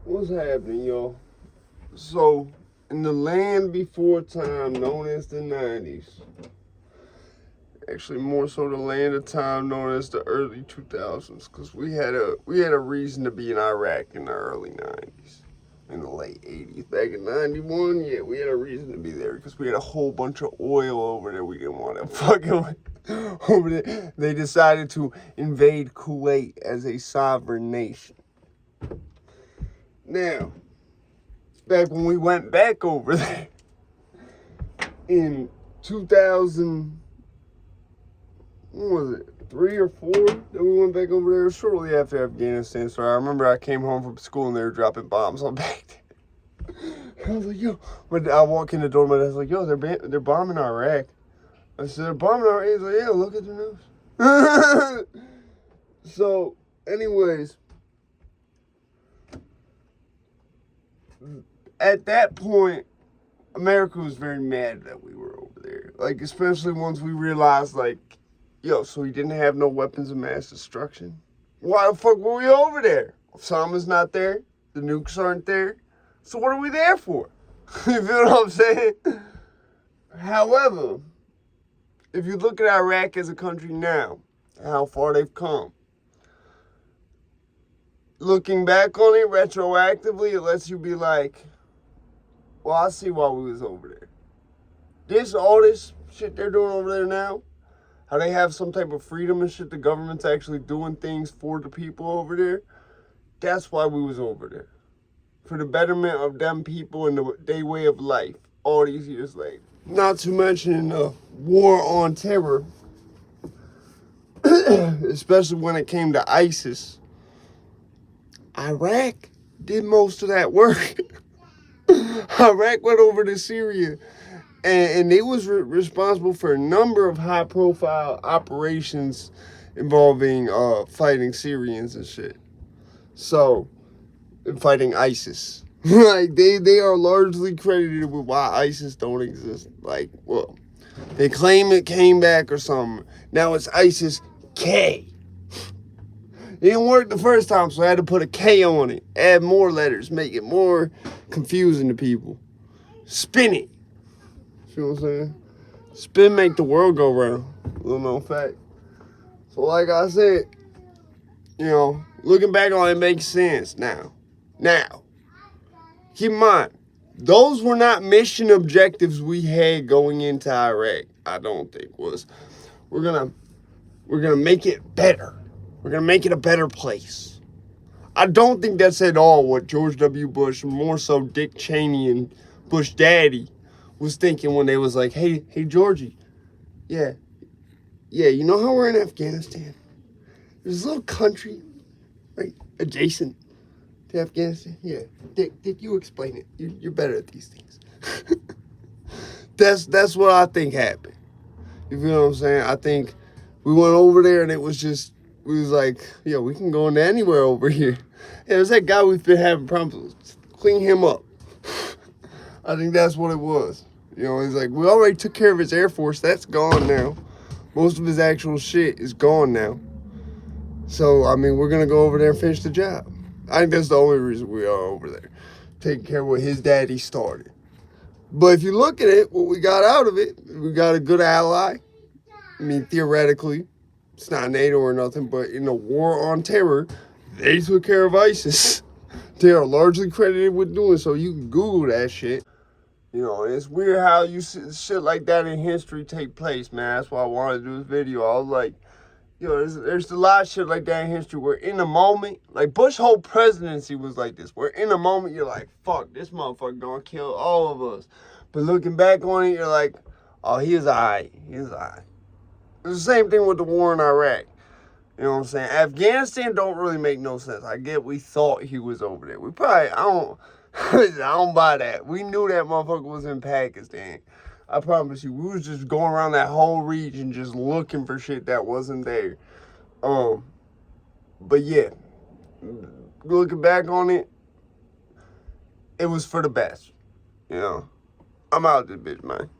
What's happening, y'all? So, in the land before time, known as the 90s, actually more so the land of time known as the early 2000s, because we had a reason to be in Iraq in the early 90s, in the late 80s. Back in 91, yeah, we had a reason to be there because we had a whole bunch of oil over there we didn't want to fucking over there. They decided to invade Kuwait as a sovereign nation. Now, back when we went back over there in 2000, what was it, 3 or 4 that we went back over there shortly after Afghanistan started. I remember I came home from school and they were dropping bombs on back there. I was like, yo, but I walk in the door, my dad's like, yo, they're bombing Iraq. I said, they're bombing Iraq? He's like, yeah, look at the news. So, anyways, at that point, America was very mad that we were over there. Like, especially once we realized, like, yo, so we didn't have no weapons of mass destruction? Why the fuck were we over there? Osama's not there. The nukes aren't there. So what are we there for? You feel what I'm saying? However, if you look at Iraq as a country now, how far they've come, looking back on it retroactively, it lets you be like, well, I see why we was over there. All this shit they're doing over there now, how they have some type of freedom and shit, the government's actually doing things for the people over there, that's why we was over there. For the betterment of them people and their way of life all these years later. Not to mention the war on terror, especially when it came to ISIS. Iraq did most of that work. Iraq went over to Syria, and they was responsible for a number of high-profile operations involving fighting Syrians and shit. So, fighting ISIS. Like, they are largely credited with why ISIS don't exist. Like, well, they claim it came back or something. Now it's ISIS-K. It didn't work the first time, so I had to put a K on it. Add more letters, make it more confusing to people. Spin it. See what I'm saying? Spin make the world go round. Little known fact. So like I said, you know, looking back on it makes sense now. Now, keep in mind, those were not mission objectives we had going into Iraq. I don't think was we're gonna make it better. We're gonna make it a better place. I don't think that's at all what George W. Bush, more so Dick Cheney and Bush Daddy, was thinking when they was like, hey Georgie, yeah, you know how we're in Afghanistan? There's a little country, right, adjacent to Afghanistan. Yeah, Dick, you explain it. You're better at these things. That's what I think happened. You feel what I'm saying? I think we went over there and it was just, we was like, yeah, we can go into anywhere over here. Yeah, there's that guy we've been having problems with. Clean him up. I think that's what it was. You know, he's like, we already took care of his Air Force. That's gone now. Most of his actual shit is gone now. So, I mean, we're going to go over there and finish the job. I think that's the only reason we are over there. Taking care of what his daddy started. But if you look at it, what we got out of it, we got a good ally. I mean, theoretically, it's not NATO or nothing, but in the war on terror, they took care of ISIS. They are largely credited with doing so. You can Google that shit. You know, it's weird how you see shit like that in history take place, man. That's why I wanted to do this video. I was like, you know, there's a lot of shit like that in history where in the moment, like Bush's whole presidency was like this, where in the moment you're like, fuck, this motherfucker gonna kill all of us. But looking back on it, you're like, oh, he was alright. He was alright. It's the same thing with the war in Iraq. You know what I'm saying? Afghanistan don't really make no sense. I get we thought he was over there. We probably, I don't buy that. We knew that motherfucker was in Pakistan. I promise you, we was just going around that whole region just looking for shit that wasn't there. But yeah, looking back on it, it was for the best. You know, I'm out this bitch, man.